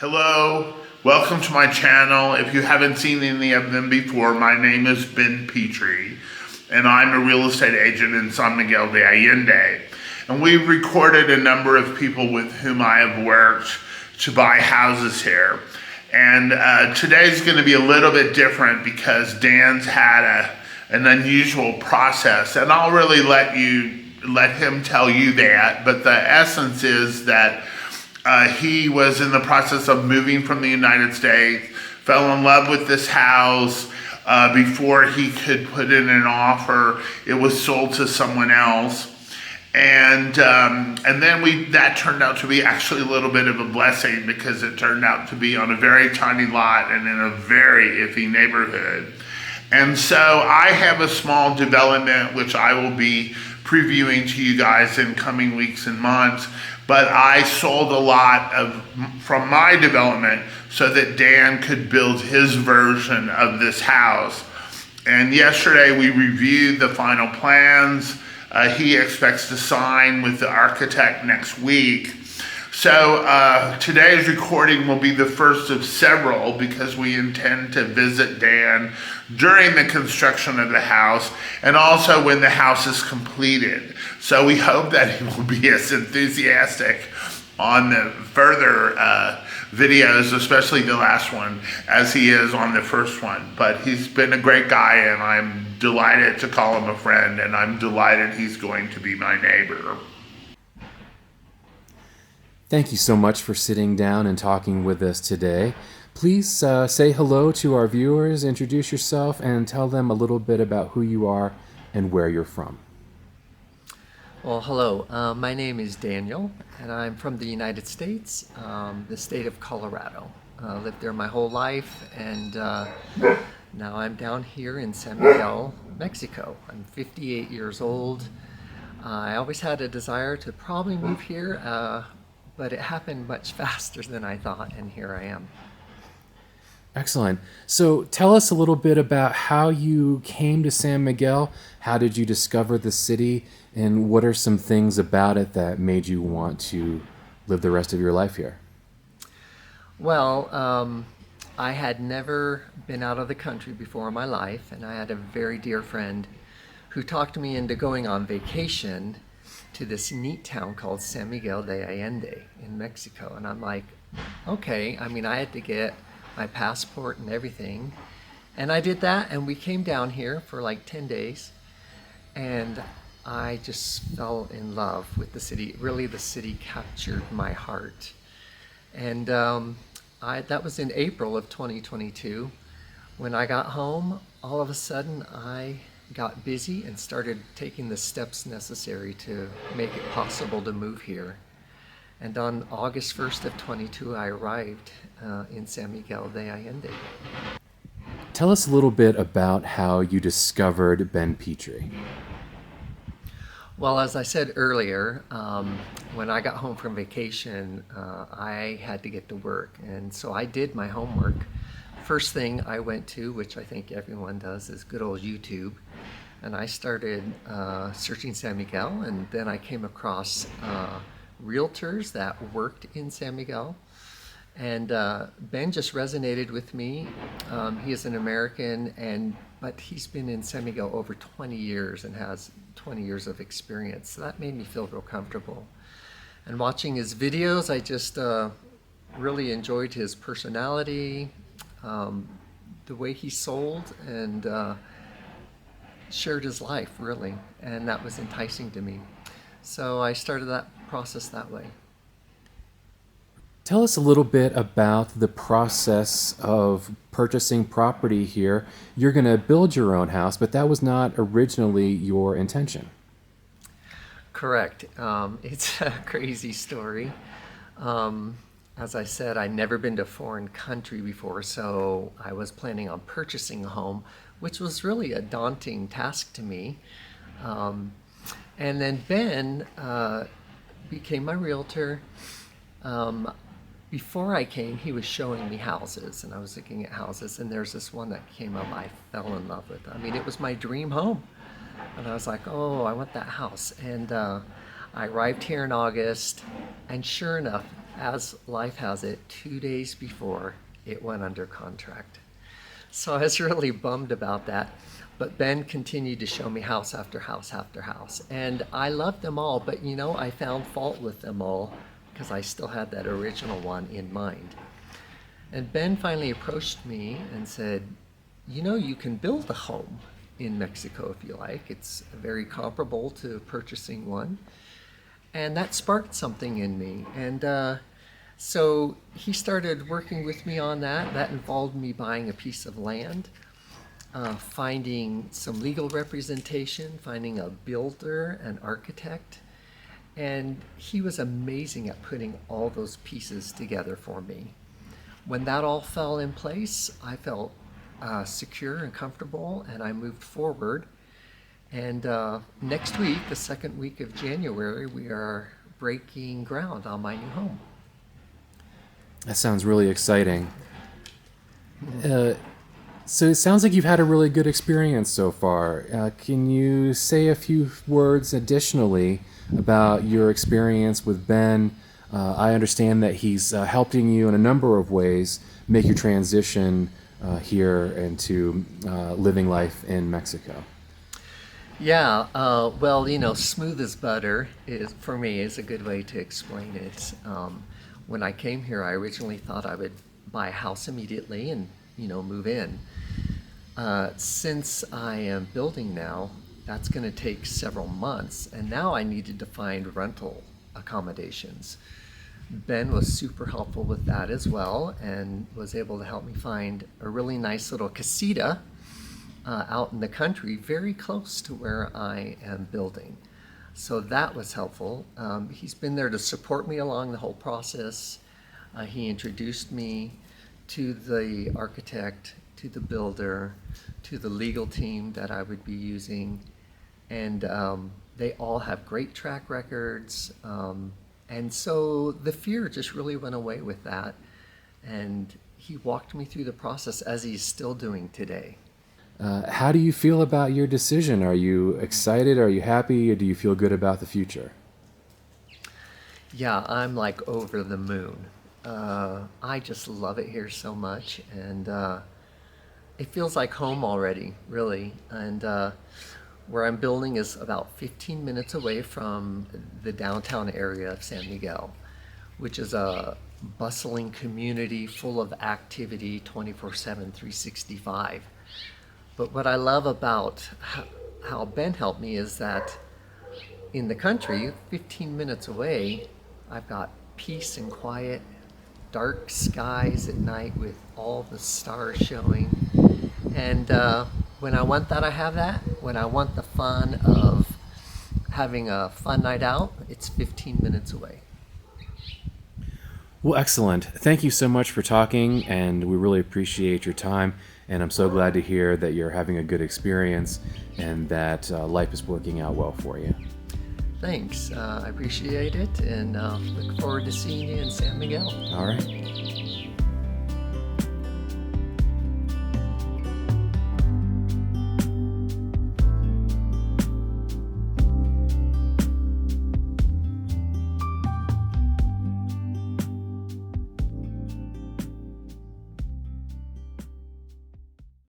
Hello, welcome to my channel. If you haven't seen any of them before, my name is Ben Pitre, and I'm a real estate agent in San Miguel de Allende. And we've recorded a number of people with whom I have worked to buy houses here. And today's going to be a little bit different because Dan's had an unusual process, and I'll really let him tell you that. But the essence is that he was in the process of moving from the United States, fell in love with this house. Before he could put in an offer, it was sold to someone else. And then that turned out to be actually a little bit of a blessing because it turned out to be on a very tiny lot and in a very iffy neighborhood. And so I have a small development which I will be previewing to you guys in coming weeks and months. But I sold a lot from my development so that Dan could build his version of this house. And yesterday we reviewed the final plans. He expects to sign with the architect next week. So today's recording will be the first of several because we intend to visit Dan during the construction of the house and also when the house is completed. So we hope that he will be as enthusiastic on the further videos, especially the last one, as he is on the first one. But he's been a great guy, and I'm delighted to call him a friend, and I'm delighted he's going to be my neighbor. Thank you so much for sitting down and talking with us today. Please say hello to our viewers, introduce yourself, and tell them a little bit about who you are and where you're from. Well, hello. My name is Daniel, and I'm from the United States, the state of Colorado. Lived there my whole life, and now I'm down here in San Miguel, Mexico. I'm 58 years old. I always had a desire to probably move here, but it happened much faster than I thought, and here I am. Excellent. So tell us a little bit about how you came to San Miguel. How did you discover the city? And what are some things about it that made you want to live the rest of your life here? Well, I had never been out of the country before in my life, and I had a very dear friend who talked me into going on vacation to this neat town called San Miguel de Allende in Mexico. And I'm like, okay. I mean, I had to get my passport and everything. And I did that, and we came down here for like 10 days. And I just fell in love with the city. Really, the city captured my heart. And that was in April of 2022. When I got home, all of a sudden I got busy and started taking the steps necessary to make it possible to move here. And on August 1st of 22, I arrived in San Miguel de Allende. Tell us a little bit about how you discovered Ben Pitre. Well, as I said earlier, when I got home from vacation, I had to get to work. And so I did my homework. First thing I went to, which I think everyone does, is good old YouTube. And I started searching San Miguel, and then I came across realtors that worked in San Miguel. And Ben just resonated with me. He is an American, but he's been in San Miguel over 20 years and has 20 years of experience. So that made me feel real comfortable. And watching his videos, I just really enjoyed his personality, the way he sold and shared his life, really. And that was enticing to me. So I started that process that way. Tell us a little bit about the process of purchasing property here. You're going to build your own house, but that was not originally your intention. Correct. It's a crazy story. As I said, I'd never been to a foreign country before, so I was planning on purchasing a home, which was really a daunting task to me. And then Ben became my realtor. Before I came, he was showing me houses, and I was looking at houses, and there's this one that came up I fell in love with. I mean, it was my dream home. And I was like, oh, I want that house. And I arrived here in August, and sure enough, as life has it, 2 days before it went under contract. So I was really bummed about that. But Ben continued to show me house after house after house. And I loved them all, but I found fault with them all because I still had that original one in mind. And Ben finally approached me and said, you can build a home in Mexico if you like. It's very comparable to purchasing one. And that sparked something in me. And so he started working with me on that. That involved me buying a piece of land, finding some legal representation, finding a builder, an architect. And he was amazing at putting all those pieces together for me. When that all fell in place, I felt secure and comfortable, and I moved forward. And next week, the second week of January, we are breaking ground on my new home. That sounds really exciting. So it sounds like you've had a really good experience so far. Can you say a few words additionally about your experience with Ben? I understand that he's helping you in a number of ways make your transition here into living life in Mexico. Yeah, well, smooth as butter for me is a good way to explain it. When I came here, I originally thought I would buy a house immediately and move in. Since I am building now, that's going to take several months, and now I needed to find rental accommodations. Ben was super helpful with that as well, and was able to help me find a really nice little casita out in the country, very close to where I am building. So that was helpful. He's been there to support me along the whole process. He introduced me to the architect, to the builder, to the legal team that I would be using. And they all have great track records. And so the fear just really went away with that. And he walked me through the process as he's still doing today. How do you feel about your decision? Are you excited? Are you happy? Or do you feel good about the future? Yeah, I'm like over the moon. I just love it here so much, and it feels like home already, really. And where I'm building is about 15 minutes away from the downtown area of San Miguel, which is a bustling community full of activity 24/7, 365. But what I love about how Ben helped me is that in the country, 15 minutes away, I've got peace and quiet, dark skies at night with all the stars showing. And when I want that, I have that. When I want the fun of having a fun night out, it's 15 minutes away. Well, excellent. Thank you so much for talking, and we really appreciate your time. And I'm so glad to hear that you're having a good experience and that life is working out well for you. Thanks. I appreciate it, and look forward to seeing you in San Miguel. All right.